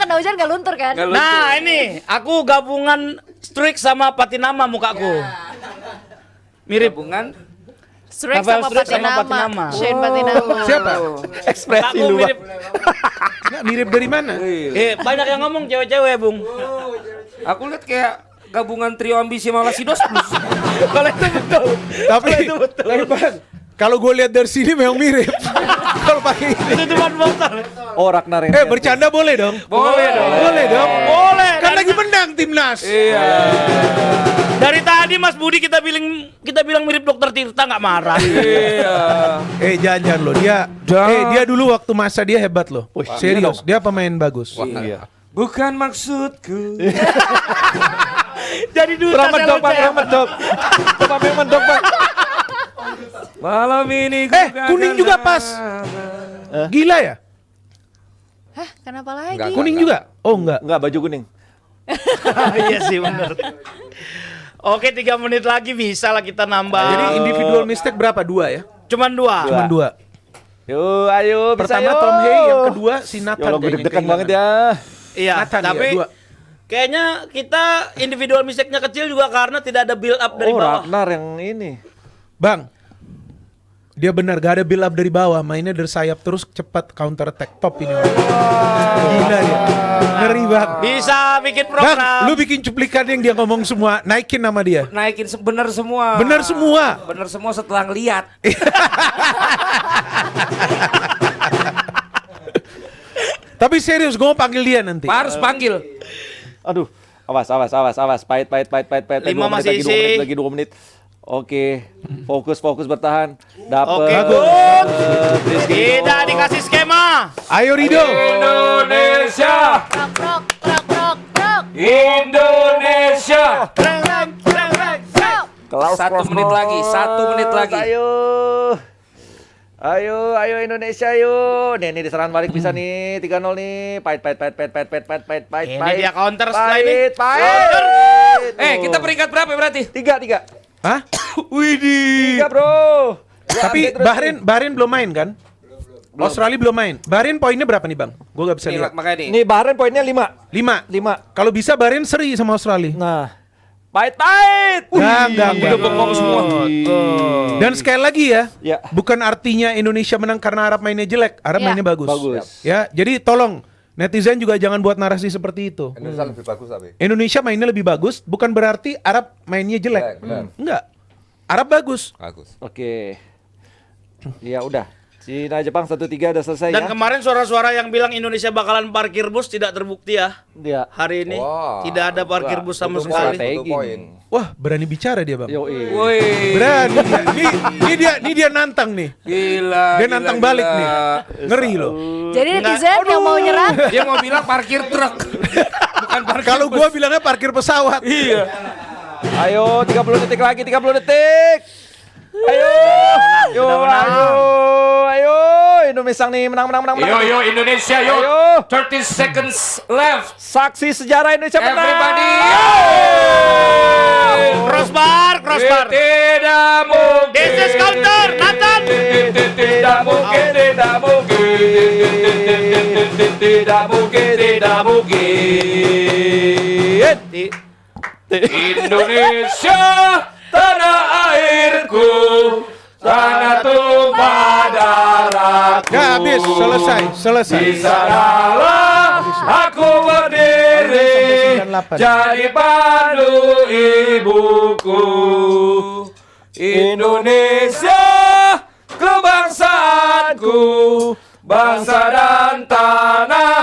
kena hujan gak luntur kan? Nah ini aku gabungan Strix sama Patinama mukaku. Mirip Gabungan Strix Rafael sama Strix sama Patinama. Patinama. Shane Patinama. Siapa? Ekspresi Mukaku lu, mirip. Nggak, mirip dari mana? Banyak yang ngomong cewek-cewek, Bung. aku lihat kayak gabungan trio ambisi Malasidos plus. Kalau itu betul. Tapi Bang, kalau gue lihat dari sini memang mirip. Kalau pakai ini. Itu cuma botol. Oh, Ragnar yang Bercanda boleh dong? Boleh dong. Boleh dong. Boleh. Kan lagi menang timnas. Iya. Dari tadi Mas Budi kita bilang mirip Dokter Tirta nggak marah. Iya. Jangan loh dia. Dia dulu waktu masa dia hebat loh. Serius, dia pemain bagus. Iya. Bukan maksudku. Jadi duta Medok, Bang, medok. Coba medok, Bang. Malam ini kuning juga pas. Gila ya? Hah, kenapa lagi? Kuning juga? Oh enggak. Enggak, baju kuning. Iya sih benar. Oke 3 menit lagi bisa lah kita nambah. Jadi individual mistake berapa? 2 ya? Cuman 2. Cuman 2. Yuk, ayo, bisa Pertama yuk. Tom Hay, yang kedua si Ya Nathan. Allah, gue kayaknya deg-degan banget kehilangan. ya. Iya, Nathan tapi ya, 2. kayaknya kita individual mistake-nya kecil juga karena tidak ada build up dari Oh, bawah. Ragnar yang ini. Bang, dia benar gak ada build up dari bawah, mainnya dari sayap terus cepat counter attack top ini. Gila dia, ngeri bang. Bisa bikin Bang, program. lu bikin cuplikan yang dia ngomong semua, naikin nama dia. Naikin bener semua. Bener semua. Bener semua setelah ngeliat. Tapi serius, gue mau panggil dia nanti. Harus panggil. Aduh, awas. Pahit. 5 masih lagi 2 isi. menit, lagi 2 menit. Oke, fokus bertahan. Dapat. Oke, good. Tidak dikasih skema. Ayo Rido. Indonesia. Prok. Indonesia. Reng. Klaus 1 menit lagi, 1 menit lagi. Ayo Indonesia yuk. Nih diserang balik bisa nih 3-0 nih. Pahit. Ini dia counter setelah ini. Pahit. Kita peringkat berapa berarti? 3. Hah? Widih. 3, Bro. Tapi Bahrain belum main kan? Australia belum main. Bahrain poinnya berapa nih bang? Gue gak bisa Nih, lihat. makanya nih. Nih Bahrain poinnya 5. 5. Kalau bisa Bahrain seri sama Australia. Nah. Pahit. Enggak. Udah bengong semua. Dan sekali lagi ya, Ya. bukan artinya Indonesia menang karena Arab mainnya jelek. Arab Ya. mainnya bagus. Bagus. Ya, jadi tolong netizen juga jangan buat narasi seperti itu. Indonesia lebih bagus tapi. Indonesia mainnya lebih bagus, bukan berarti Arab mainnya jelek. Benar. Enggak. Arab bagus. Bagus. Oke. Ya udah. Cina Jepang 1-3 udah selesai Dan ya. kemarin suara-suara yang bilang Indonesia bakalan parkir bus tidak terbukti ya. Dia. Hari ini Wah. tidak ada parkir bus sama Itu sekali. strategi. poin. Wah, berani bicara dia, Bang. Yoi. Woi. Berani dia. Ini dia nantang nih. Gila. Dia nantang balik nih. Ngeri loh. Jadi netizen yang mau nyerang, Dia mau bilang parkir truk. Bukan parkir. Kalau gua bilangnya parkir pesawat. Iya. Ayo 30 detik lagi, 30 detik. Ayo. Ayo. Indonesia nih menang. Yo Indonesia yo. Ayo. 30 seconds left. Saksi sejarah Indonesia menang. Everybody. Crossbar. Tidak mungkin. This is counter, Nathan. Tidak mungkin. Indonesia, tanah airku, tanah tumpah darahku. Ya habis, selesai. Di sanalah aku berdiri, 98. jadi pandu ibuku. Indonesia, kebangsaanku, bangsa dan tanah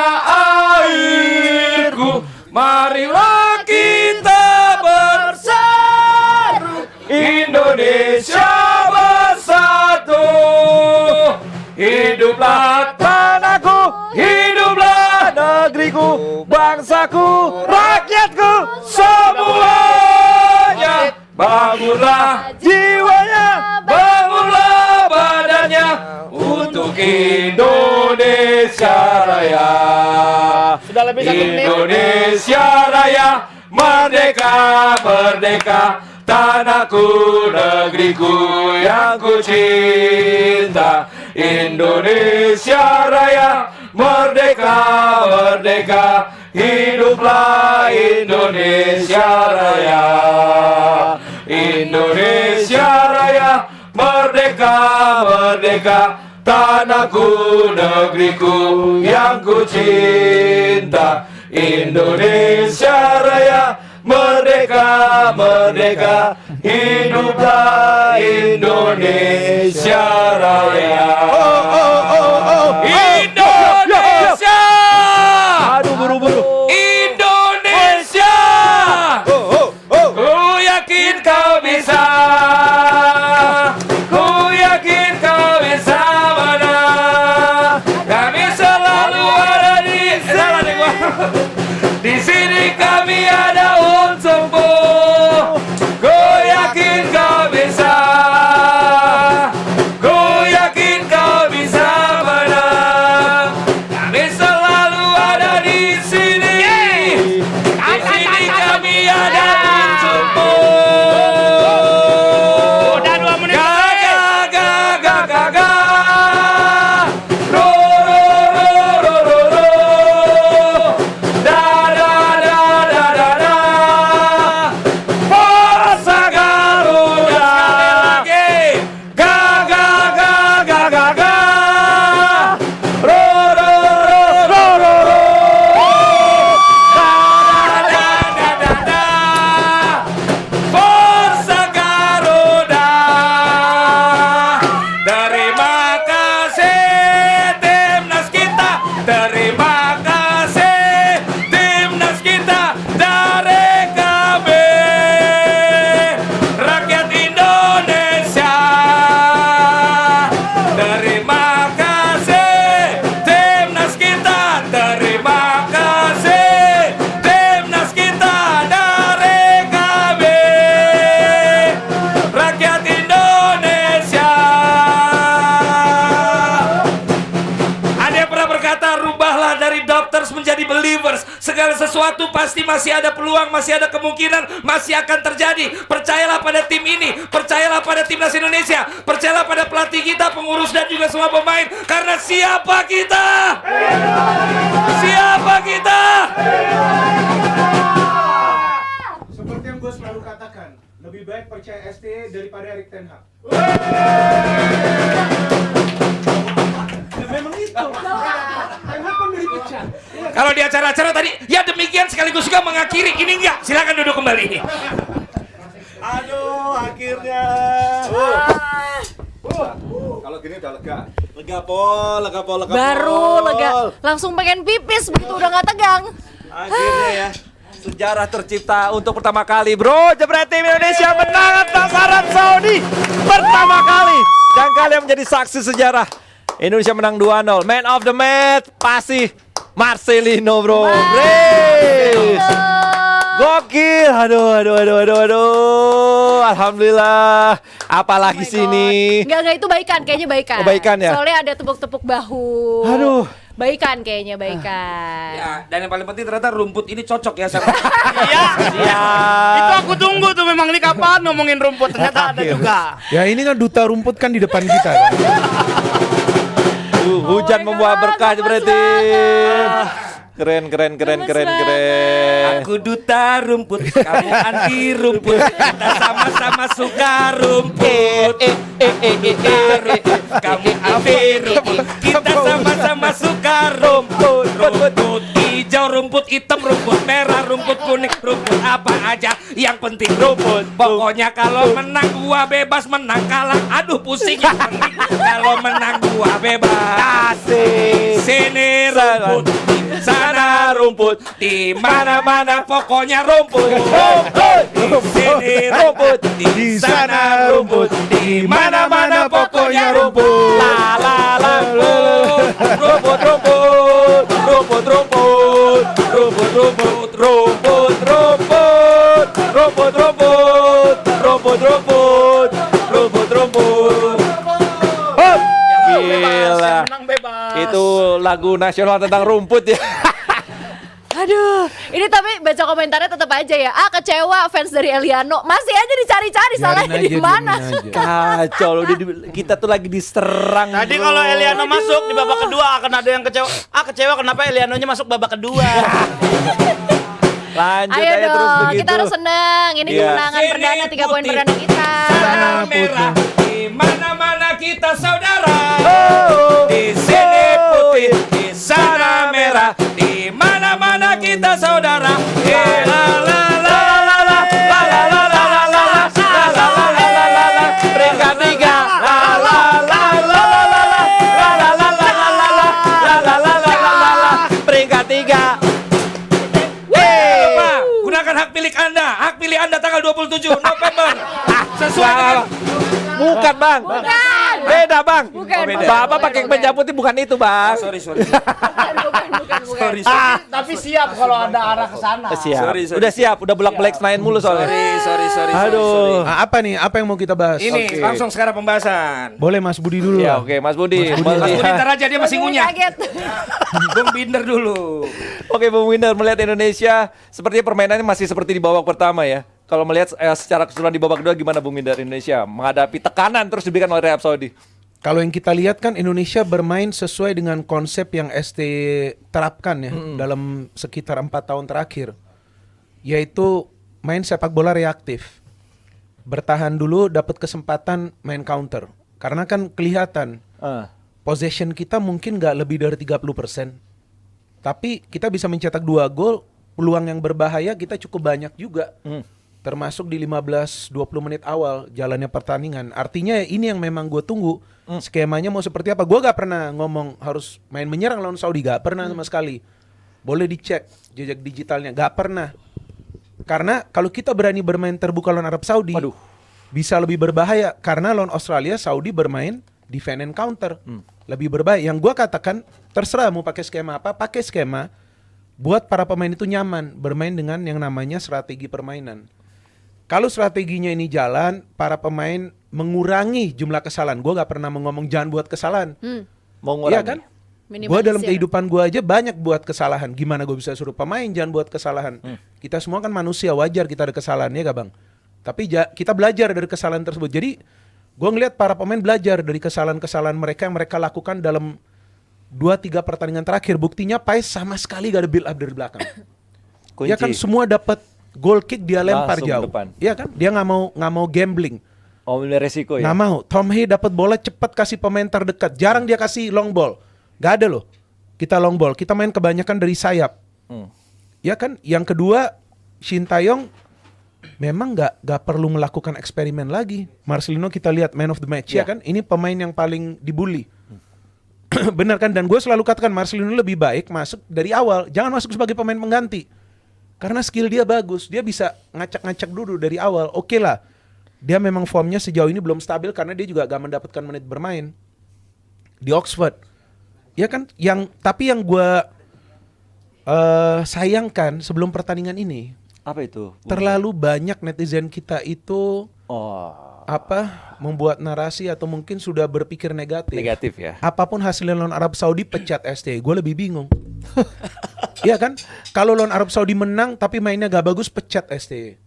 airku. Marilah kita bersatu, Indonesia bersatu. Hiduplah tanahku, hiduplah negeriku, bangsaku, rakyatku, semuanya. Bangunlah jiwanya, bangunlah badannya untuk Indonesia Raya. Sudah lebih 1 menit. Indonesia Raya, merdeka, merdeka, tanahku, negeriku yang ku cinta. Indonesia Raya, merdeka, merdeka, hiduplah Indonesia Raya. Indonesia Raya, merdeka, merdeka, tanahku, negeriku yang ku cinta. Indonesia Raya, merdeka, merdeka, hiduplah Indonesia Raya. Indonesia! Aduh, buru-buru. Indonesia! Ku yakin kau bisa. Ku yakin kau bisa menang. Kami selalu ada di di sini kami ada untukmu. Ku yakin kau bisa. Ku yakin kau bisa menang. Kami selalu ada di sini. Di sini kami ada untukmu. Udah 2 menit. Gaga. Ro ro ro ro ro ro. Da da da da da da. Forza Garuda. Gaga. Ro ro ro ro ro. Da da da da. Forza Garuda. Terima kasih timnas kita. Terima kasih timnas kita dari kami rakyat Indonesia. Terima kasih timnas kita. Terima kasih timnas kita dari kami rakyat Indonesia. Ada yang pernah berkata, rubahlah dari doubters menjadi believers. Segala sesuatu pasti masih ada peluang, masih ada kemungkinan, masih akan terjadi. Percayalah pada tim ini, percayalah pada timnas Indonesia, percayalah pada pelatih kita, pengurus dan juga semua pemain. Karena siapa kita? Siapa kita? Seperti yang gue selalu katakan, lebih baik percaya ST daripada Erik Ten Hag. Memang itu. Ten Hag kan udah dipecat. Kalau di acara-acara tadi, ya demikian sekaligus juga mengakhiri. Ini enggak, silakan duduk kembali. Aduh, akhirnya. Kalau gini udah lega. Lega pol. Baru lega. Langsung pengen pipis begitu udah nggak tegang. Akhirnya ya. Sejarah tercipta untuk pertama kali, bro. Jebret tim Indonesia menang atas Arab Saudi pertama kali. Dan kalian menjadi saksi sejarah. Indonesia menang 2-0. Man of the match pasti Marcelino, bro. Brace. Gokil. Aduh. Alhamdulillah. Apalagi sini. Enggak itu baikan, kayaknya baikan. Oh, baikan ya? Soalnya ada tepuk-tepuk bahu. Aduh. Baikan kayaknya, baikan. Ya, dan yang paling penting ternyata rumput ini cocok ya sama. Iya. Itu aku tunggu tuh memang ini kapan ngomongin rumput, ternyata ada juga. Ya ini kan duta rumput kan di depan kita kan. Hujan membuah berkah berarti. Keren. Aku duta rumput, kamu anti rumput. Kita sama-sama suka rumput. Kamu anti rumput. Kita sama-sama suka rumput. Rumput hijau, rumput hitam, rumput merah, rumput kuning, rumput apa aja. Yang penting rumput. Pokoknya kalau menang gua bebas, menang kalah aduh pusing. Yang penting kalau menang gua bebas. Asik. Sini rumput, sana rumput, di mana-mana pokoknya rumput. Di sini rumput, di sana rumput, di mana-mana pokoknya rumput. La rumput. Gila. Menang bebas. Itu lagu nasional tentang rumput ya. Aduh, ini tapi baca komentarnya tetap aja ya. Kecewa fans dari Eliano. Masih aja dicari-cari salahnya Biarin di aja, mana. diamin aja. Kacau loh, kita tuh lagi diserang. Tadi bro. kalau Eliano masuk di babak kedua akan ada yang kecewa. Kecewa kenapa Elianonya masuk babak kedua? Lanjut Ayo aja terus dong, begitu. kita harus seneng. Ini Iya. kemenangan perdana 3 poin putih, perdana kita. sana merah, di mana-mana kita saudara. Oh. Di sini putih, di sana merah, di mana-mana kita saudara. La la la la la la la la la la la la la la la la. Peringkat 3. La la la la la la la la la la la la la la la la. Peringkat 3. Bapak, gunakan hak pilih Anda. Hak pilih Anda tanggal 27 November. Sesuai dengan Bukan bang. Bukan. Beda bang. Bukan, Oh, bukan, Bapak bukan, pakai bukan. kemeja putih bukan itu bang. sorry. Bukan. Tapi siap kalau ada arah ke sana. Siap. Sorry. Udah siap. Udah belak-belak main mulu soalnya. Sorry. Aduh. Apa nih? Apa yang mau kita bahas? Ini langsung sekarang pembahasan. Boleh Mas Budi dulu Ya lah. oke Mas Budi. Mas Budi ntar aja dia masih ngunyah. Kaget. Bung Binder dulu. Oke Bung Winner, melihat Indonesia sepertinya permainannya masih seperti di babak pertama ya. Kalau melihat secara keseluruhan di babak kedua gimana Bung Winner Indonesia menghadapi tekanan terus diberikan oleh Arab Saudi? Kalau yang kita lihat kan Indonesia bermain sesuai dengan konsep yang ST terapkan ya dalam sekitar 4 tahun terakhir, yaitu main sepak bola reaktif, bertahan dulu, dapat kesempatan main counter. Karena kan kelihatan possession kita mungkin nggak lebih dari 30%, tapi kita bisa mencetak 2 gol, peluang yang berbahaya kita cukup banyak juga. Termasuk di 15-20 menit awal jalannya pertandingan. Artinya ini yang memang gue tunggu. Skemanya mau seperti apa? Gue gak pernah ngomong harus main menyerang lawan Saudi. Gak pernah sama sekali. Boleh dicek jejak digitalnya. Gak pernah. Karena kalau kita berani bermain terbuka lawan Arab Saudi, bisa lebih berbahaya. Karena lawan Australia, Saudi bermain defend and counter. Lebih berbahaya. Yang gue katakan, terserah mau pakai skema apa, pakai skema buat para pemain itu nyaman bermain dengan yang namanya strategi permainan. Kalau strateginya ini jalan, para pemain mengurangi jumlah kesalahan. Gue gak pernah ngomong jangan buat kesalahan. Mau Iya ngurangi. kan? Minimalisir. Gue dalam kehidupan gue aja banyak buat kesalahan. Gimana gue bisa suruh pemain jangan buat kesalahan? Kita semua kan manusia, wajar kita ada kesalahan, ya gak bang? Tapi kita belajar dari kesalahan tersebut. Jadi gue ngeliat para pemain belajar dari kesalahan-kesalahan mereka yang mereka lakukan dalam 2-3 pertandingan terakhir. Buktinya Pais sama sekali gak ada build up dari belakang. Kunci. Ya kan semua dapat goal kick, dia lempar Langsung jauh. depan. Iya kan? Dia nggak mau gambling. Oh ini resiko ya. Nggak mau. Tom Hay dapat bola cepat kasih pemain terdekat. Jarang dia kasih long ball. Gak ada loh. Kita long ball. Kita main kebanyakan dari sayap. Ya kan? Yang kedua, Shin Taeyong memang nggak perlu melakukan eksperimen lagi. Marcelino kita lihat man of the match ya kan? Ini pemain yang paling dibully. Benar kan? Dan gue selalu katakan Marcelino lebih baik masuk dari awal. Jangan masuk sebagai pemain pengganti. Karena skill dia bagus, dia bisa ngacak-ngacak dulu dari awal. Oke lah, dia memang formnya sejauh ini belum stabil karena dia juga gak mendapatkan menit bermain di Oxford. Ya kan, tapi yang gue sayangkan sebelum pertandingan ini, Apa itu? terlalu banyak netizen kita itu Oh membuat narasi atau mungkin sudah berpikir negatif. negatif ya. Apapun hasilnya lawan Arab Saudi pecat ST. Gue lebih bingung. Iya kan? Kalau lawan Arab Saudi menang tapi mainnya gak bagus, pecat ST.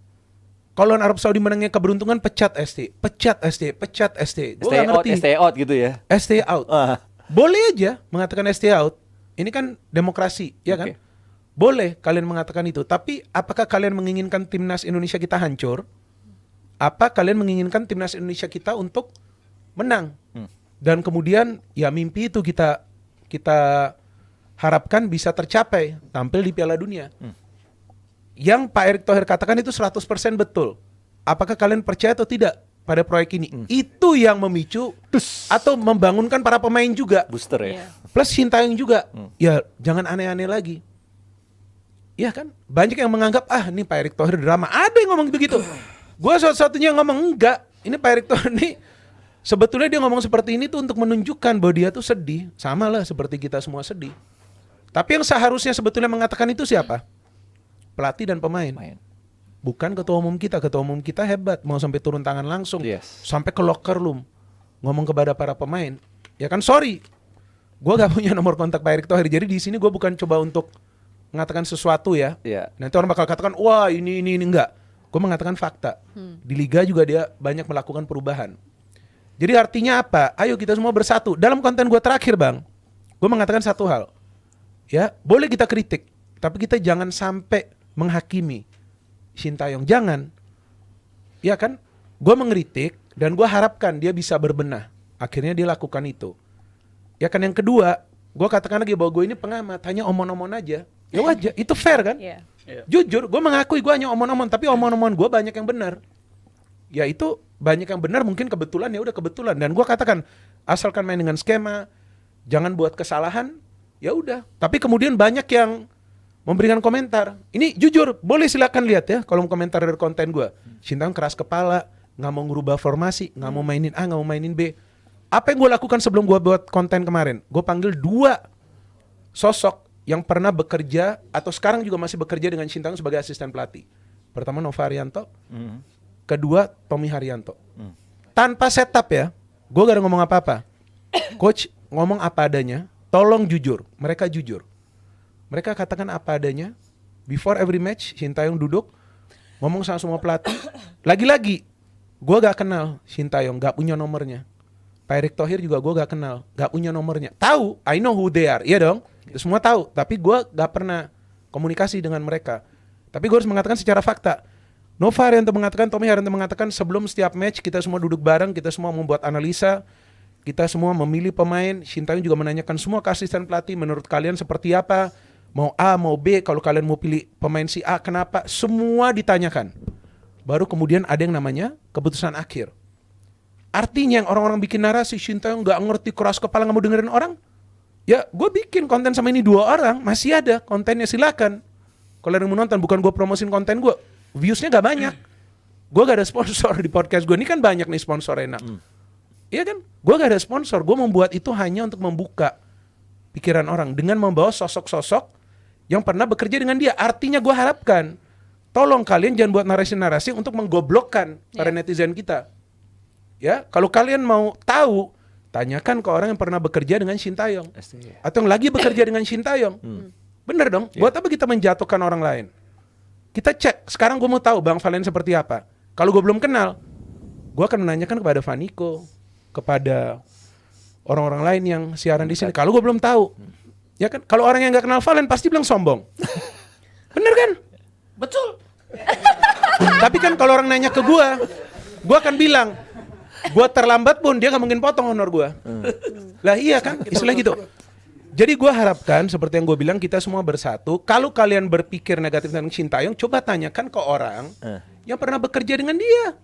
Kalau lawan Arab Saudi menangnya keberuntungan, pecat ST. Pecat ST. Pecat ST. Gue gak ngerti. Stay out gitu ya. ST out. Boleh aja mengatakan ST out. Ini kan demokrasi, ya kan? Oke. Boleh kalian mengatakan itu. Tapi apakah kalian menginginkan timnas Indonesia kita hancur? Apa kalian menginginkan timnas Indonesia kita untuk menang? Dan kemudian ya mimpi itu kita harapkan bisa tercapai tampil di Piala Dunia. Yang Pak Erick Thohir katakan itu 100% betul. Apakah kalian percaya atau tidak pada proyek ini? Itu yang memicu atau membangunkan para pemain juga. Booster ya. Plus Shin Taeyong juga. Ya jangan aneh-aneh lagi. Iya kan? Banyak yang menganggap ini Pak Erick Thohir drama. Ada yang ngomong begitu. Gue satu-satunya yang ngomong enggak. Ini Pak Erick Thohir ini sebetulnya dia ngomong seperti ini tuh untuk menunjukkan bahwa dia tuh sedih. Sama lah seperti kita semua sedih. Tapi yang seharusnya sebetulnya mengatakan itu siapa? Pelatih dan pemain. Bukan ketua umum kita. Ketua umum kita hebat. Mau sampai turun tangan langsung. Sampai ke locker room. Ngomong kepada para pemain. Ya kan sorry. Gue gak punya nomor kontak Pak Erick Thohir. Jadi di sini gue bukan coba untuk mengatakan sesuatu ya. Iya. Nanti orang bakal katakan, wah ini enggak. Gue mengatakan fakta. Di Liga juga dia banyak melakukan perubahan. Jadi artinya apa? Ayo kita semua bersatu. Dalam konten gue terakhir Bang, gue mengatakan satu hal. Ya, boleh kita kritik, tapi kita jangan sampai menghakimi Sintayong. Jangan. Ya kan? Gue mengkritik dan gue harapkan dia bisa berbenah. Akhirnya dia lakukan itu. Ya kan, yang kedua, gue katakan lagi bahwa gue ini pengamat, hanya omong-omong aja. Ya wajar, itu fair kan? Iya. Jujur, gue mengakui gue hanya omong-omong, tapi omong-omong gue banyak yang benar. Ya itu banyak yang benar, mungkin kebetulan ya udah kebetulan. Dan gue katakan, asalkan main dengan skema, jangan buat kesalahan, ya udah. Tapi kemudian banyak yang memberikan komentar. Ini jujur, boleh silakan lihat ya kolom komentar dari konten gue. Sintayong keras kepala, nggak mau ngubah formasi, nggak mau mainin A, nggak mau mainin B. Apa yang gue lakukan sebelum gue buat konten kemarin? Gue panggil 2 sosok yang pernah bekerja atau sekarang juga masih bekerja dengan Sintayong sebagai asisten pelatih. Pertama Nova Arianto, kedua Tommy Haryanto. Tanpa setup ya, gue gak ada ngomong apa-apa. Coach ngomong apa adanya, tolong jujur. Mereka jujur. Mereka katakan apa adanya. Before every match, Sintayong duduk, ngomong sama semua pelatih. Lagi-lagi, gue gak kenal Sintayong, gak punya nomornya. Pak Erick Thohir juga gue gak kenal, gak punya nomornya. Tahu, I know who they are, iya dong. Itu semua tahu, tapi gue gak pernah komunikasi dengan mereka. Tapi gue harus mengatakan secara fakta. Nova Arianto mengatakan, Tommy Haryanto mengatakan sebelum setiap match kita semua duduk bareng, kita semua membuat analisa, kita semua memilih pemain. Sintayong juga menanyakan semua ke asisten pelatih, menurut kalian seperti apa? Mau A, mau B, kalau kalian mau pilih pemain si A, kenapa? Semua ditanyakan. Baru kemudian ada yang namanya keputusan akhir. Artinya yang orang-orang bikin narasi, Sintayong gak ngerti, keras kepala, gak mau dengerin orang. Ya gue bikin konten sama ini 2 orang, masih ada kontennya, silakan. Kalau yang mau nonton, bukan gue promosin konten gue, viewsnya gak banyak. Gue gak ada sponsor di podcast gue, ini kan banyak nih sponsor enak. Iya kan? Gue gak ada sponsor, gue membuat itu hanya untuk membuka pikiran orang dengan membawa sosok-sosok yang pernah bekerja dengan dia. Artinya gue harapkan, tolong kalian jangan buat narasi-narasi untuk menggoblokkan para netizen kita. Ya, kalau kalian mau tahu, tanyakan ke orang yang pernah bekerja dengan Sintayong atau yang lagi bekerja dengan Sintayong. Bener dong? Buat apa kita menjatuhkan orang lain? Kita cek. Sekarang gue mau tahu Bang Valen seperti apa. Kalau gue belum kenal, gue akan menanyakan kepada Vaniko, kepada orang-orang lain yang siaran di sini. Kalau gue belum tahu, ya kan? Kalau orang yang nggak kenal Valen pasti bilang sombong. Bener kan? Betul. Tapi kan kalau orang nanya ke gue akan bilang, gue terlambat pun dia nggak mungkin potong honor gue. Lah iya kan, istilah gitu. Jadi gue harapkan seperti yang gue bilang, kita semua bersatu. Kalau kalian berpikir negatif tentang Sintayong, coba tanyakan ke orang yang pernah bekerja dengan dia.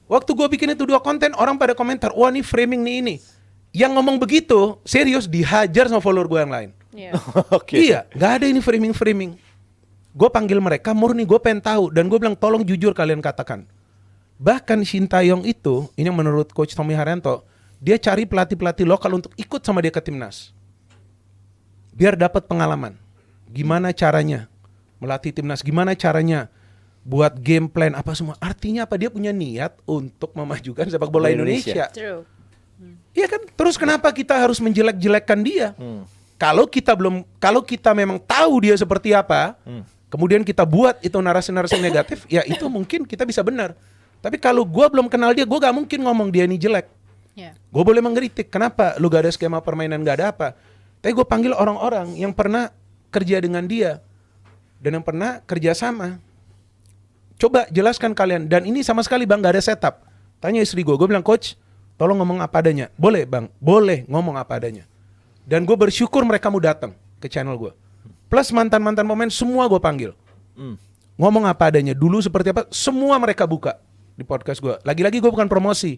Waktu gue bikin itu 2 konten, orang pada komentar, wah ini framing nih ini. Yang ngomong begitu serius dihajar sama follower gue yang lain. Iya, nggak ada ini framing. Gue panggil mereka murni, gue pengen tahu, dan gue bilang tolong jujur kalian katakan. Bahkan Sintayong itu, ini yang menurut Coach Tommy Haryanto, dia cari pelatih-pelatih lokal untuk ikut sama dia ke timnas. Biar dapat pengalaman. Gimana caranya melatih timnas, gimana caranya buat game plan, apa semua. Artinya apa? Dia punya niat untuk memajukan sepak bola Indonesia. True. Iya kan? Terus kenapa kita harus menjelek-jelekkan dia? Kalau kita memang tahu dia seperti apa, kemudian kita buat itu narasi-narasi negatif, ya itu mungkin kita bisa benar. Tapi kalau gue belum kenal dia, gue gak mungkin ngomong dia ini jelek. Gue boleh mengkritik, kenapa lu gak ada skema permainan, gak ada apa. Tapi gue panggil orang-orang yang pernah kerja dengan dia dan yang pernah kerja sama. Coba jelaskan kalian. Dan ini sama sekali Bang gak ada setup. Tanya istri gue bilang, Coach tolong ngomong apa adanya. Boleh Bang, boleh ngomong apa adanya. Dan gue bersyukur mereka mau datang ke channel gue. Plus mantan-mantan pemain semua gue panggil. Ngomong apa adanya. Dulu seperti apa, semua mereka buka di podcast gue. Lagi-lagi gue bukan promosi.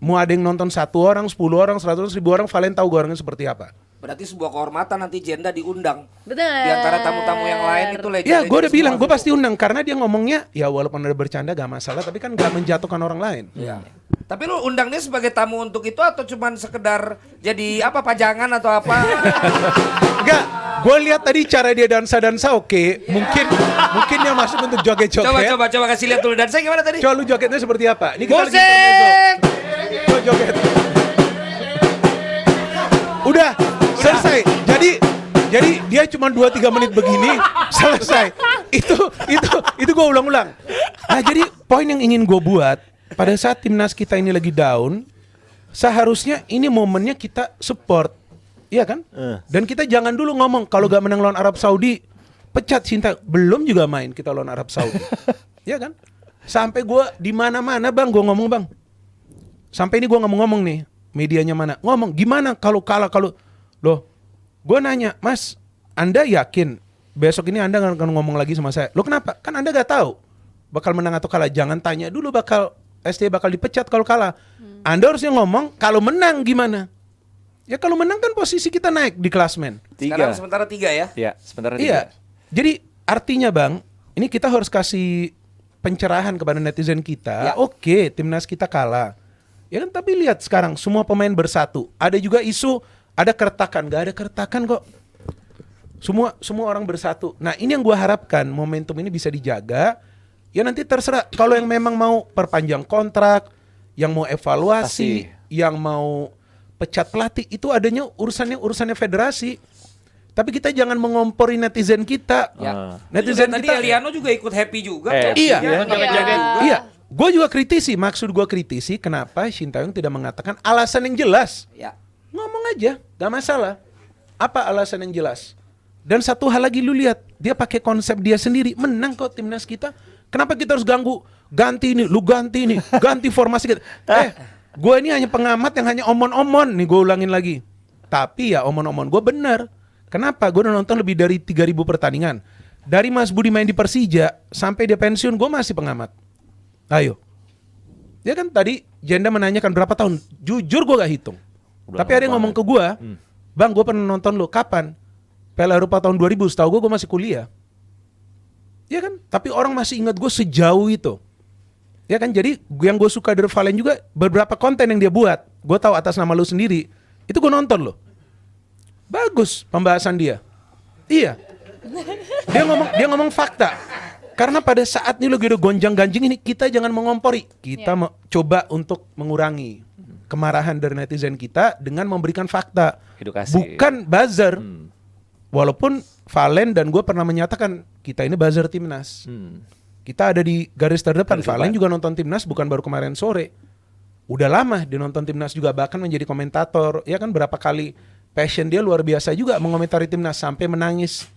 Mau ada yang nonton 1 orang, 10 orang, 100, 1000 orang, Valen tahu gue orangnya seperti apa. Berarti sebuah kehormatan nanti Jenda diundang. Betul. Di antara tamu-tamu yang lain itu legend. Ya gue udah bilang, gue pasti undang. Karena dia ngomongnya, ya walaupun ada bercanda gak masalah, tapi kan gak menjatuhkan orang lain. Ya. Tapi lu undang dia sebagai tamu untuk itu atau cuman sekedar jadi apa, pajangan atau apa? Enggak, gue lihat tadi cara dia dansa-dansa oke. Mungkin dia masuk untuk joget-joget. Coba kasih lihat dulu. Dan saya gimana tadi? Coba lu jogetnya seperti apa? Ini kita lagi Musik! intermezzo. Coba joget. Udah selesai. Jadi dia cuma 2-3 menit begini selesai. Itu gue ulang-ulang. Nah, jadi poin yang ingin gue buat pada saat timnas kita ini lagi down, seharusnya ini momennya kita support. Iya kan? Dan kita jangan dulu ngomong kalau gak menang lawan Arab Saudi, pecat Sintayong. Belum juga main kita lawan Arab Saudi. Iya kan? Sampai gue di mana-mana bang, gue ngomong bang. Sampai ini gue ngomong nih, medianya mana? Ngomong gimana kalau kalah loh? Gue nanya, Mas, Anda yakin besok ini Anda akan ngomong lagi sama saya? Loh kenapa? Kan Anda gak tahu bakal menang atau kalah. Jangan tanya dulu ST bakal dipecat kalau kalah. Anda harusnya ngomong kalau menang gimana? Ya kalau menang kan posisi kita naik di klasmen. Sekarang sementara 3 ya? Iya, sementara 3. Iya. Jadi artinya bang, ini kita harus kasih pencerahan kepada netizen kita. Ya. Oke, timnas kita kalah. Ya kan, tapi lihat sekarang semua pemain bersatu. Ada juga isu ada keretakan, gak ada keretakan kok. Semua orang bersatu. Nah, ini yang gua harapkan momentum ini bisa dijaga. Ya nanti terserah kalau yang memang mau perpanjang kontrak, yang mau evaluasi, yang mau pecat pelatih, itu adanya urusannya federasi. Tapi kita jangan mengompori netizen kita. Ya. Netizen Tadi kita. Eliano juga ikut happy juga. Iya. Gue juga kritisi. Maksud gue kritisi kenapa Sintayong tidak mengatakan alasan yang jelas. Ya. Ngomong aja, gak masalah. Apa alasan yang jelas? Dan satu hal lagi lu lihat, dia pakai konsep dia sendiri. Menang kok timnas kita. Kenapa kita harus ganggu? Ganti ini, lu ganti ini, ganti formasi kita. Gue ini hanya pengamat yang hanya omon-omon. Nih gue ulangin lagi. Tapi ya omon-omon gue bener. Kenapa? Gue udah nonton lebih dari 3.000 pertandingan. Dari Mas Budi main di Persija sampai dia pensiun, gue masih pengamat. Ayo. Dia kan tadi Jenda menanyakan berapa tahun. Jujur gue gak hitung. Tapi ada yang ngomong ke gue, Bang, gue pernah nonton lo. Kapan? Piala Eropa tahun 2000. Setahu gue masih kuliah. Ya kan? Tapi orang masih ingat gue sejauh itu. Ya kan? Jadi yang gue suka dari Valen juga, beberapa konten yang dia buat, gue tahu atas nama lu sendiri, itu gue nonton loh. Bagus pembahasan dia. Iya. Dia ngomong fakta. Karena pada saat ini lagi udah gonjang-ganjing ini, kita jangan mengompori. Kita coba untuk mengurangi kemarahan dari netizen kita dengan memberikan fakta. Edukasi. Bukan buzzer. Walaupun Valen dan gue pernah menyatakan kita ini buzzer timnas. Kita ada di garis terdepan. Valen juga nonton timnas bukan baru kemarin sore. Udah lama dia nonton timnas juga, bahkan menjadi komentator. Ya kan, berapa kali passion dia luar biasa juga mengomentari timnas sampai menangis.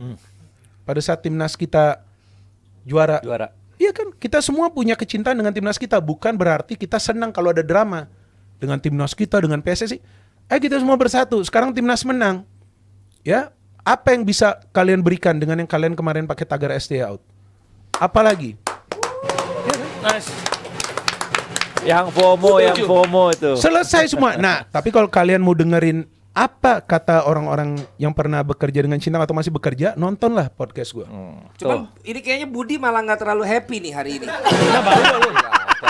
Pada saat timnas kita juara. Iya kan, kita semua punya kecintaan dengan timnas kita. Bukan berarti kita senang kalau ada drama dengan timnas kita, dengan PSSI. Kita semua bersatu. Sekarang timnas menang. Ya, apa yang bisa kalian berikan dengan yang kalian kemarin pakai tagar ST out? Apalagi? Ya kan? Nice. Yang FOMO itu. Selesai semua. Nah, tapi kalau kalian mau dengerin apa kata orang-orang yang pernah bekerja dengan Sintayong atau masih bekerja, nontonlah podcast gue. Cuman ini kayaknya Budi malah nggak terlalu happy nih hari ini.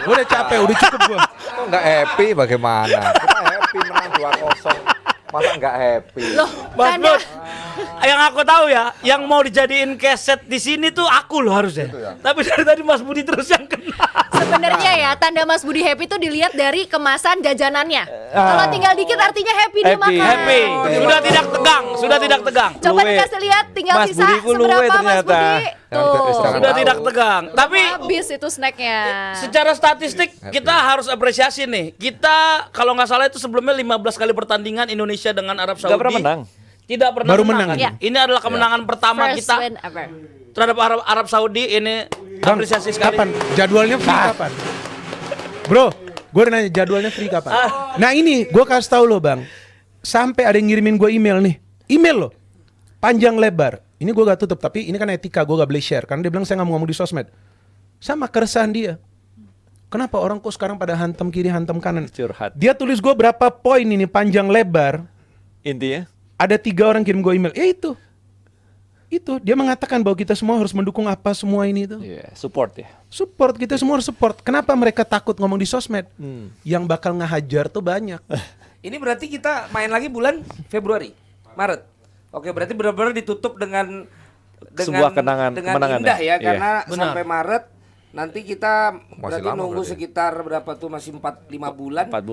Gue udah capek, udah cukup gue. Kok nggak happy bagaimana? Kita happy menang 2-0. Masa nggak happy? Loh, Mas kan Bud, yang aku tahu ya, yang mau dijadiin keset di sini tuh aku loh harusnya. Tapi dari tadi Mas Budi terus yang kena. sebenarnya ya tanda Mas Budi happy itu dilihat dari kemasan jajanannya. Kalau tinggal dikit artinya happy dia makan. Happy, sudah tidak tegang. Coba Luwe. dikasih lihat tinggal Mas sisa Budi ku luwe seberapa Mas ternyata. Budi. Tuh. Sudah tidak tegang. Tapi Habis itu snacknya. secara statistik kita harus apresiasi nih. Kita kalau nggak salah itu sebelumnya 15 kali pertandingan Indonesia dengan Arab Saudi. Nggak pernah menang. Tidak pernah Baru menang. menang. Ya. Ini adalah kemenangan pertama First kita win ever. terhadap Arab Saudi. Ini Bang, apresiasi sekali. kapan? Jadwalnya free kapan? Bro, gue udah nanya jadwalnya free kapan? Nah ini, gue kasih tahu lo bang. Sampai ada yang ngirimin gue email nih. Email lo. Panjang lebar. Ini gue gak tutup, tapi ini kan etika, gue gak boleh share. Karena dia bilang saya gak mau ngomong di sosmed. Sama keresahan dia. Kenapa orang kok sekarang pada hantam kiri, hantam kanan? Curhat. Dia tulis gue berapa poin ini panjang lebar. Intinya Ada 3 orang kirim gue email. Ya itu. Dia mengatakan bahwa kita semua harus mendukung apa semua ini itu. support ya. Support, kita semua harus support. Kenapa mereka takut ngomong di sosmed? Yang bakal ngehajar tuh banyak. Ini berarti kita main lagi bulan Februari, Maret. Oke, berarti benar-benar ditutup dengan Sebuah kemenangan indah ya, Iya. karena Benar. sampai Maret Nanti kita Masih berarti lama nunggu berarti. sekitar berapa tuh, masih 5 bulan. 4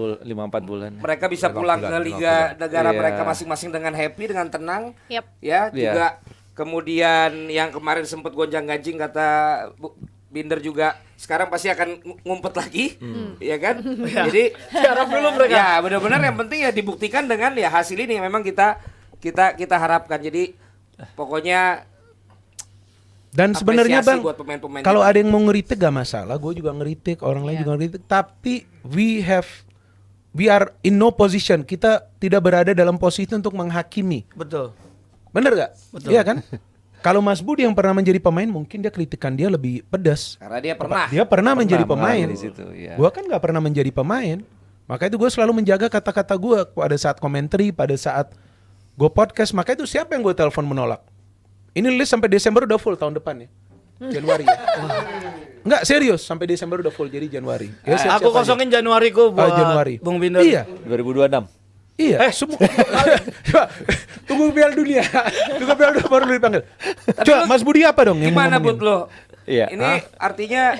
bulan. Mereka bisa 5 pulang bulan, ke 5 liga bulan. negara Iya. mereka masing-masing dengan happy, dengan tenang. Yap. Ya, Iya. juga kemudian yang kemarin sempat gonjang-ganjing kata Binder juga sekarang pasti akan ngumpet lagi, ya kan? Jadi Harap dulu mereka. ya benar-benar yang penting ya dibuktikan dengan ya hasil ini yang memang kita harapkan. Jadi pokoknya Dan sebenarnya apresiasi Bang, buat pemain-pemain kalau kita. ada yang mau ngeritik gak masalah, gue juga ngeritik, orang lain Iya. juga ngeritik. Tapi we are in no position. Kita tidak berada dalam posisi untuk menghakimi. Betul. Bener gak? Betul. Iya kan? Kalau Mas Budi yang pernah menjadi pemain, mungkin dia kritikan dia lebih pedas. karena dia pernah. Dia pernah menjadi pemain. mengalami di situ, iya. Gua kan nggak pernah menjadi pemain. Maka itu gue selalu menjaga kata-kata gue pada saat komentari, pada saat gue podcast. Maka itu siapa yang gue telepon menolak? Ini list sampai Desember udah full tahun depan ya. Januari ya. Enggak serius, sampai Desember udah full jadi Januari. Ya, siap-siap Aku aja. kosongin Januariku buat Januari. Bung Binder. Iya. 2026. Iya, semua. Coba, tunggu Piala Dunia. Tunggu Piala Dunia baru lu dipanggil. Coba Mas Budi apa dong yang mau Gimana ngomongin? Bud lo? Iya. Ini artinya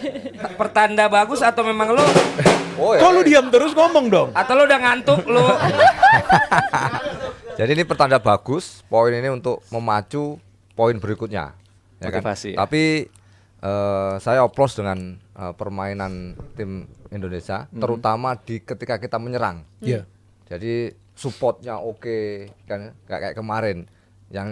pertanda bagus atau memang lo Oh Kok lu diam terus ngomong dong? atau lo udah ngantuk lo? Jadi ini pertanda bagus, poin ini untuk memacu poin berikutnya. Ya kan? Motivasi, ya. Tapi saya oplos dengan permainan tim Indonesia, terutama di ketika kita menyerang. Iya. Jadi supportnya oke, kan nggak kayak kemarin yang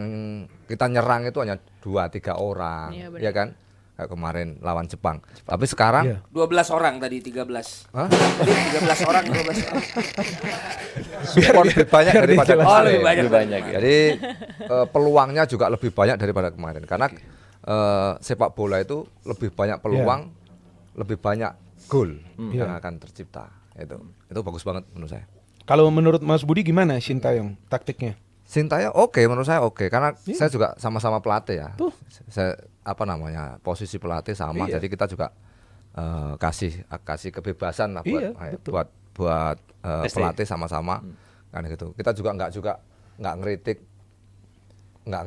kita nyerang itu hanya 2-3 orang, Iya, benar. ya kan? Kayak kemarin lawan Jepang. Tapi sekarang Iya. 12 orang tadi 13. Hah? Tadi 13 orang 12 orang. support lebih banyak biar daripada dijelaskan. kemarin. Lebih banyak. Lebih banyak, ya. Jadi peluangnya juga lebih banyak daripada kemarin karena sepak bola itu lebih banyak peluang, lebih banyak gol yang Iya. akan tercipta. Itu bagus banget menurut saya. Kalau menurut Mas Budi gimana Sintayong taktiknya? Sintayong oke, menurut saya oke karena saya juga sama-sama pelatih ya. Tuh. Saya posisi pelatih sama, Iya. jadi kita juga kasih kebebasan lah buat Iya, betul. buat ST. pelatih sama-sama kan gitu. Kita juga nggak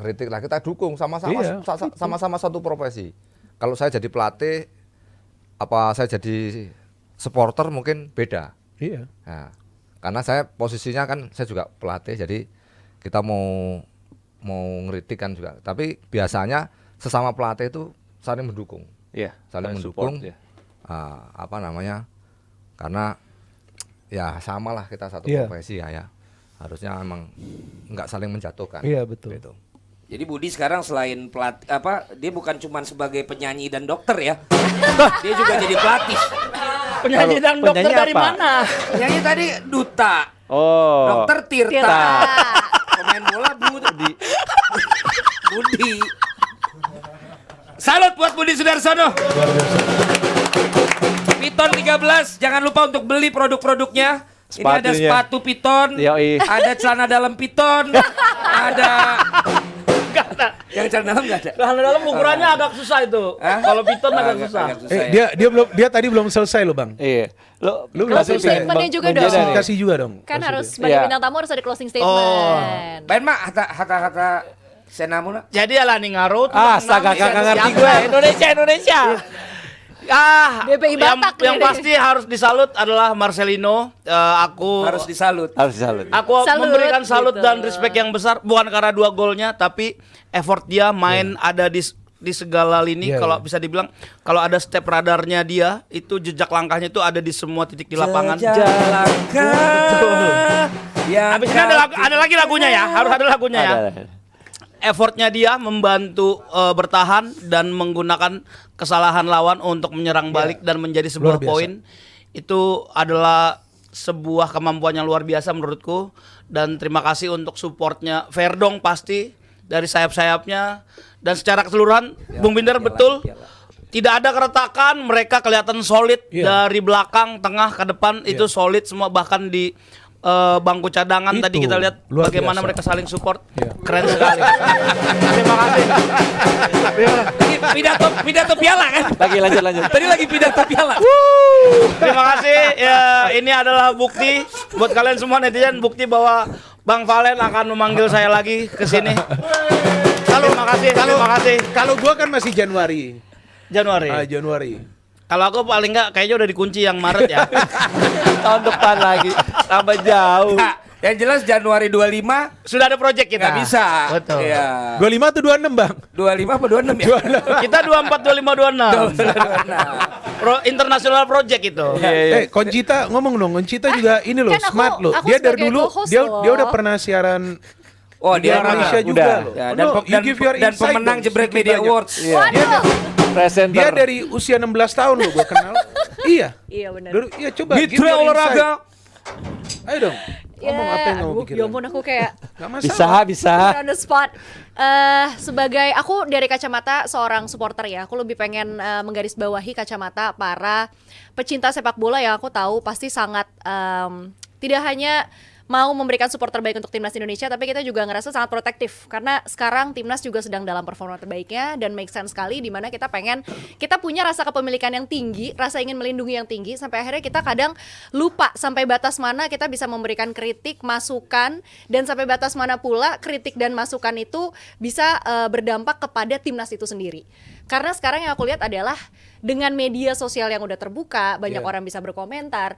ngeritik lah, kita dukung sama-sama Iya, sama-sama satu profesi. Kalau saya jadi pelatih, apa saya jadi supporter mungkin beda. Iya. Nah, karena saya posisinya kan saya juga pelatih, jadi kita mau ngeritik kan juga. Tapi biasanya sesama pelatih itu saling mendukung, Iya. saling support, mendukung. ya. Karena ya samalah kita satu Iya. profesi ya. Harusnya emang nggak saling menjatuhkan. Iya, betul. Gitu. Jadi Budi sekarang selain pelatih dia bukan cuma sebagai penyanyi dan dokter ya. Dia juga jadi pelatih. Penyanyi dan dokter penyanyi dari apa? mana? Penyanyi tadi duta, Oh. dokter Tirta, Tirta. pemain bola Budi. Budi. Salut buat Budi Sudarsono. Piton 13, jangan lupa untuk beli produk-produknya. Ini ada Sepatunya. sepatu piton, Yoi. ada celana dalam piton, ada yang celana dalam nggak ada. Celana dalam ukurannya agak susah itu. Hah? Kalau piton agak susah. ya. Dia tadi belum selesai loh Bang. Iya. Lu belum Closing selesai. statementnya juga Bang dong. Jeddah nih. Kasih juga dong. Kan Kasih harus dia. sebagai Iya. bintang tamu harus ada closing statement. Ben mak kata senamuna. Jadi ala nih ngarut. Astaga, kagak ngerti gue. Indonesia. BPI yang Batak yang nih. pasti harus disalut adalah Marcelino. Aku Harus disalut. Aku Salut, memberikan salut gitu. dan respect yang besar bukan karena 2 golnya tapi effort dia main ada di segala lini. Iya, Kalau iya. bisa dibilang kalau ada step radarnya dia itu jejak langkahnya itu ada di semua titik di lapangan. Habis ini ada lagi lagunya ya, harus ada lagunya ya. Effortnya dia membantu bertahan dan menggunakan kesalahan lawan untuk menyerang balik dan menjadi sebuah Luar biasa. poin. Itu adalah sebuah kemampuan yang luar biasa menurutku. Dan terima kasih untuk supportnya Verdong pasti dari sayap-sayapnya. Dan secara keseluruhan Bung Binder betul tidak ada keretakan, mereka kelihatan solid Iya. dari belakang, tengah ke depan itu solid semua, bahkan di bangku cadangan Itu, tadi kita lihat luar bagaimana biasa. mereka saling support. Iya. Keren sekali. Terima kasih. Pidato piala kan? Lagi lanjut. Tadi lagi pidato piala. Terima kasih. Ya, ini adalah bukti buat kalian semua netizen, bukti bahwa Bang Valen akan memanggil saya lagi ke sini. Terima kasih. Kalau gua kan masih Januari. Januari. Januari. Kalau aku paling nggak kayaknya udah dikunci yang Maret ya. Tahun depan lagi tambah jauh. Nah, yang jelas Januari 25 Sudah ada project kita. nggak bisa. Betul. Iya. 25 atau 26 bang? 25 apa 26 ya? Kita 24, 25, 26. International project itu. Conchita ngomong dong, Conchita juga ini loh, kan smart loh. aku Dia dari sebagai dulu co-host dia loh. dia udah pernah siaran Oh, di dia Indonesia udah. juga loh. Ya, No, you give your dan insight pemenang dong, Jebret sedikit Media banyak. Awards. Iya. Waduh. Presenter. Dia dari usia 16 tahun loh gua kenal. Iya. Iya benar. Iya coba. give Mitra your olahraga. insight. Ayo dong. Ngomong apa yang kamu pikirin? Ya ampun aku kayak Gak masalah. Bisa. on the spot. Sebagai aku dari kacamata seorang supporter ya, aku lebih pengen menggarisbawahi kacamata para pecinta sepak bola yang aku tahu pasti sangat tidak hanya mau memberikan support terbaik untuk timnas Indonesia, tapi kita juga ngerasa sangat protektif karena sekarang timnas juga sedang dalam performa terbaiknya dan make sense sekali di mana kita punya rasa kepemilikan yang tinggi, rasa ingin melindungi yang tinggi sampai akhirnya kita kadang lupa sampai batas mana kita bisa memberikan kritik, masukan dan sampai batas mana pula kritik dan masukan itu bisa berdampak kepada timnas itu sendiri. Karena sekarang yang aku lihat adalah dengan media sosial yang udah terbuka, banyak orang bisa berkomentar.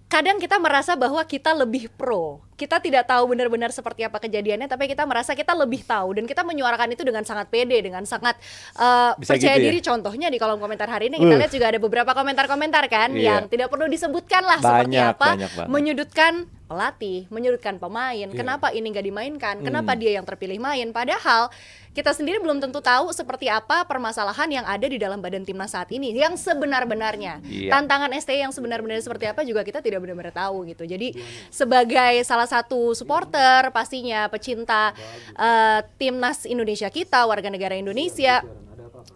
Kadang kita merasa bahwa kita lebih pro. Kita tidak tahu benar-benar seperti apa kejadiannya, tapi kita merasa kita lebih tahu dan kita menyuarakan itu dengan sangat pede, dengan sangat percaya gitu ya? diri. Contohnya di kolom komentar hari ini kita lihat juga ada beberapa komentar-komentar kan Iya. yang tidak perlu disebutkan lah seperti Banyak apa, banget. menyudutkan pelatih, menyudutkan pemain. Kenapa ini nggak dimainkan? Kenapa dia yang terpilih main? Padahal kita sendiri belum tentu tahu seperti apa permasalahan yang ada di dalam badan timnas saat ini yang sebenar-benarnya. Iya. Tantangan STI yang sebenar-benarnya seperti apa juga kita tidak benar-benar tahu gitu. Jadi sebagai salah satu supporter pastinya pecinta timnas Indonesia kita, warga negara Indonesia,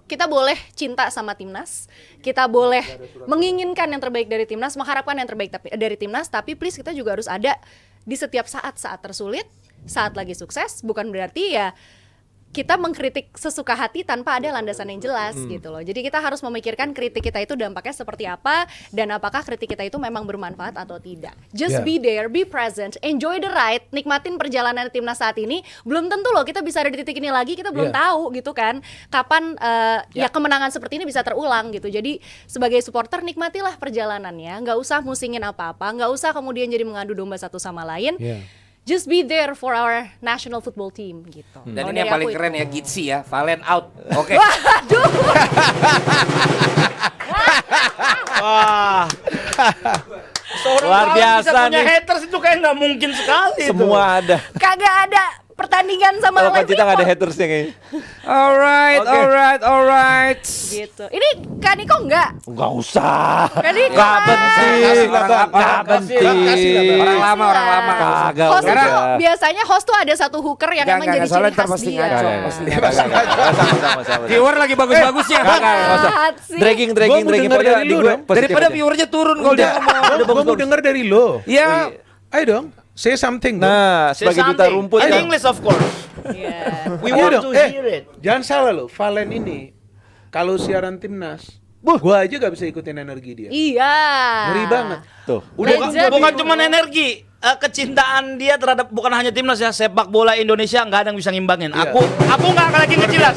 kita boleh cinta sama timnas, kita boleh menginginkan yang terbaik dari timnas, mengharapkan yang terbaik dari timnas, tapi please kita juga harus ada di setiap saat tersulit, saat lagi sukses, bukan berarti ya kita mengkritik sesuka hati tanpa ada landasan yang jelas gitu loh. Jadi kita harus memikirkan kritik kita itu dampaknya seperti apa dan apakah kritik kita itu memang bermanfaat atau tidak. Just Yeah. be there, be present, enjoy the ride, nikmatin perjalanan timnas saat ini. Belum tentu loh kita bisa ada di titik ini lagi, kita belum Yeah. tahu gitu kan. Kapan ya kemenangan seperti ini bisa terulang gitu. Jadi sebagai supporter nikmatilah perjalanannya, nggak usah musingin apa-apa, nggak usah kemudian jadi mengadu domba satu sama lain. Yeah. Just be there for our national football team gitu. Dan Kalau ini yang dari paling aku keren itu. ya Gitsi ya, Valen out. Oke. Waduh. Wah. Seorang Luar Valen biasa bisa punya nih. haters itu kayak nggak mungkin sekali. Semua ada. Kagak ada pertandingan sama Kalau live Conchita nggak ada report. hatersnya kayaknya. Alright, Oke. alright. Gitu. Ini Kak Niko enggak? Nggak usah. Kak Niko Nggak lah. penting. Kasih lah, Bang. Nggak Kasih lah, penting. Orang lama. Kagak Host udah. tuh biasanya host tuh ada satu hooker yang emang jadi soalnya ciri ntar khas pasti dia. ngaco. Nggak, Pasti nggak, ngaco. nggak, nggak. Sama-sama. Viewer lagi bagus-bagusnya. Jahat sih. Dragging. Gua mau Pokoknya denger dari di lu gue dong. positif Daripada aja. viewernya turun kalau dia ngomong. Gua mau denger dari lo. Ya, Ayo dong, say something dong. Nah, Say sebagai duta something. rumput In kan. English of course. Iya. We Ayo want dong. to hear it. Jangan salah loh, Valen ini kalau siaran timnas, gua aja gak bisa ikutin energi dia. Iya. Ngeri banget. Tuh. Legend. Bukan cuma energi, kecintaan dia terhadap bukan hanya timnas ya, sepak bola Indonesia nggak ada yang bisa ngimbangin. Iya. Aku nggak lagi ngejilat.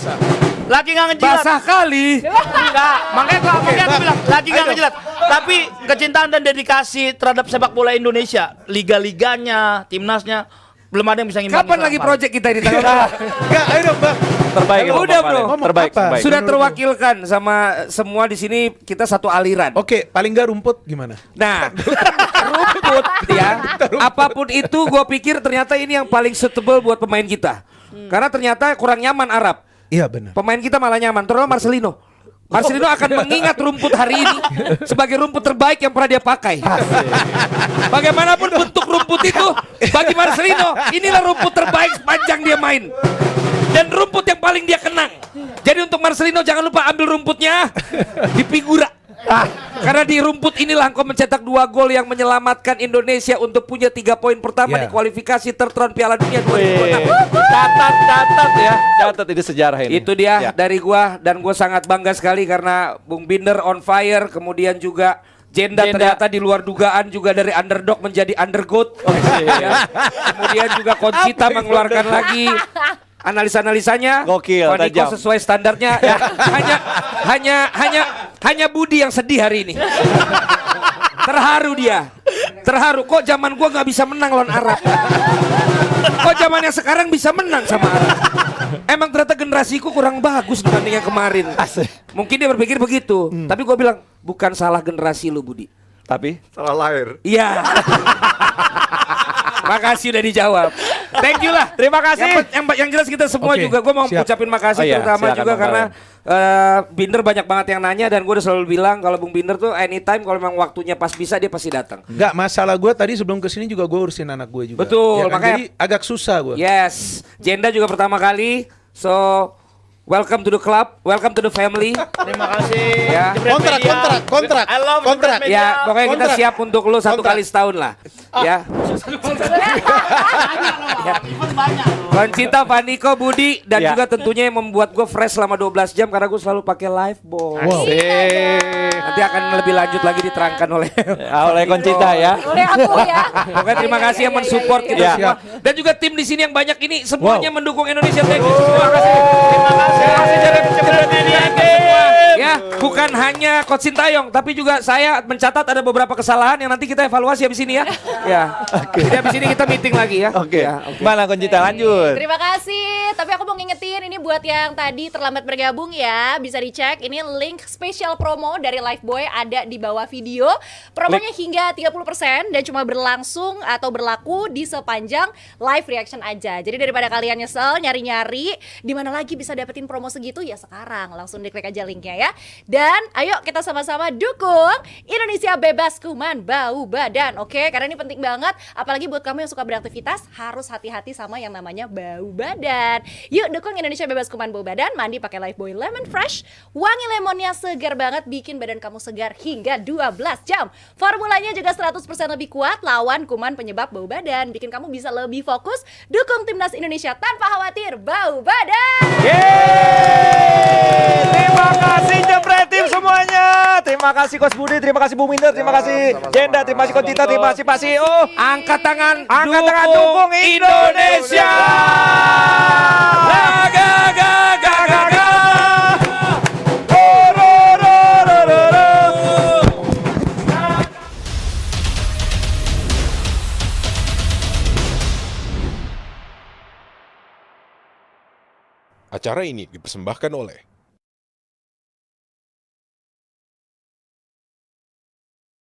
Lagi nggak ngejilat. basah kali. Enggak, makanya aku bilang lagi nggak ngejilat. Tapi kecintaan dan dedikasi terhadap sepak bola Indonesia, liga-liganya, timnasnya belum ada yang bisa ngimbangin. Kapan sama lagi Valen. project kita di tanggal? Enggak, ayo dong, Bang. Terbaik. Udah, Bang bro. Valen. Ngomong Terbaik, apa? terbaik. Sudah terwakilkan sama semua di sini, kita satu aliran. Oke, paling gak rumput gimana? Nah, rumput ya, apapun itu gue pikir ternyata ini yang paling suitable buat pemain kita. Karena ternyata kurang nyaman Arab. Iya benar. Pemain kita malah nyaman, terutama Marcelino. Marcelino akan mengingat rumput hari ini sebagai rumput terbaik yang pernah dia pakai. Bagaimanapun bentuk rumput itu, bagi Marcelino inilah rumput terbaik sepanjang dia main. Dan rumput yang paling dia kenang. Jadi untuk Marcelino jangan lupa ambil rumputnya di figura. Karena di rumput inilah engkau mencetak 2 gol yang menyelamatkan Indonesia untuk punya 3 poin pertama Ya. di kualifikasi tertron Piala Dunia 2026. Catat ya. Catat ini sejarah ini. Itu dia Ya. dari gua dan gua sangat bangga sekali karena Bung Binder on fire, kemudian juga Jenda ternyata di luar dugaan juga dari underdog menjadi undergoat. Ya. Kemudian juga Conchita mengeluarkan lagi analisa-analisanya. Gokil, Pak Niko tajam. sesuai standarnya. Ya. Hanya Hanya Budi yang sedih hari ini. Terharu dia. Terharu. Kok zaman gua nggak bisa menang lawan Arab? Kok zamannya sekarang bisa menang sama Arab? Emang ternyata generasiku kurang bagus dibanding yang kemarin. Mungkin dia berpikir begitu. Tapi gua bilang bukan salah generasi lu Budi. Tapi salah lahir. Iya. Makasih udah dijawab. Thank you lah. Terima kasih. Yang jelas kita semua Oke, juga gue mau siap. ucapin makasih Oh iya, terutama silakan, juga Bang karena Binder banyak banget yang nanya dan gue udah selalu bilang kalau Bung Binder tuh anytime kalau memang waktunya pas bisa dia pasti datang. Nggak, masalah gue tadi sebelum kesini juga gue urusin anak gue juga. Betul, Ya kan? makanya- Jadi agak susah gue. Yes, Jenda juga pertama kali. So welcome to the club, welcome to the family. Terima kasih. Ya. Jebret Media. kontrak. I love kontrak. Jebret Media. Ya, pokoknya kita Kontrak. siap untuk lu satu Kontrak. kali setahun lah. Ya. Koncinta, Vaniko, Budi dan Ya. juga tentunya yang membuat gue fresh selama 12 jam karena gue selalu pakai live boy. Nanti akan lebih lanjut lagi diterangkan oleh Oleh Koncinta ya. Oleh aku ya. Pokoknya terima kasih yang mensupport kita iya. semua. Dan juga tim di sini yang banyak ini semuanya mendukung Indonesia. Thank you. Terima kasih. Terima kasih Jebret Media. Ya, bukan hanya Coach Sintayong, tapi juga saya mencatat ada beberapa kesalahan yang nanti kita evaluasi habis ini ya. Ya. Jadi habis ini kita meeting lagi ya. Oke. Ya, Mana Koncinta lanjut. Terima kasih. Tapi aku mau ngingetin ini buat yang tadi terlambat bergabung ya, bisa dicek. Ini link spesial promo dari Lifebuoy ada di bawah video. Promonya hingga 30% dan cuma berlangsung atau berlaku di sepanjang live reaction aja. Jadi daripada kalian nyesel nyari-nyari di mana lagi bisa dapetin promo segitu ya sekarang langsung diklik aja linknya ya. Dan ayo kita sama-sama dukung Indonesia bebas kuman bau badan. Oke, karena ini penting banget apalagi buat kamu yang suka beraktivitas harus hati-hati sama yang namanya bau badan. Yuk dukung Indonesia bebas kuman bau badan, mandi pakai Lifebuoy Lemon Fresh. Wangi lemonnya segar banget bikin badan kamu segar hingga 12 jam. Formulanya juga 100% lebih kuat lawan kuman penyebab bau badan, bikin kamu bisa lebih fokus dukung timnas Indonesia tanpa khawatir bau badan. Yeay! Terima kasih Jebret tim semuanya. Terima kasih Coach Budi, terima kasih Bung Minder, terima kasih Jenda, terima kasih Koncinta, terima kasih Pak CEO. Angkat tangan, Dukung Indonesia. Ga, ga, ga, ga, ga, ga. Acara ini dipersembahkan oleh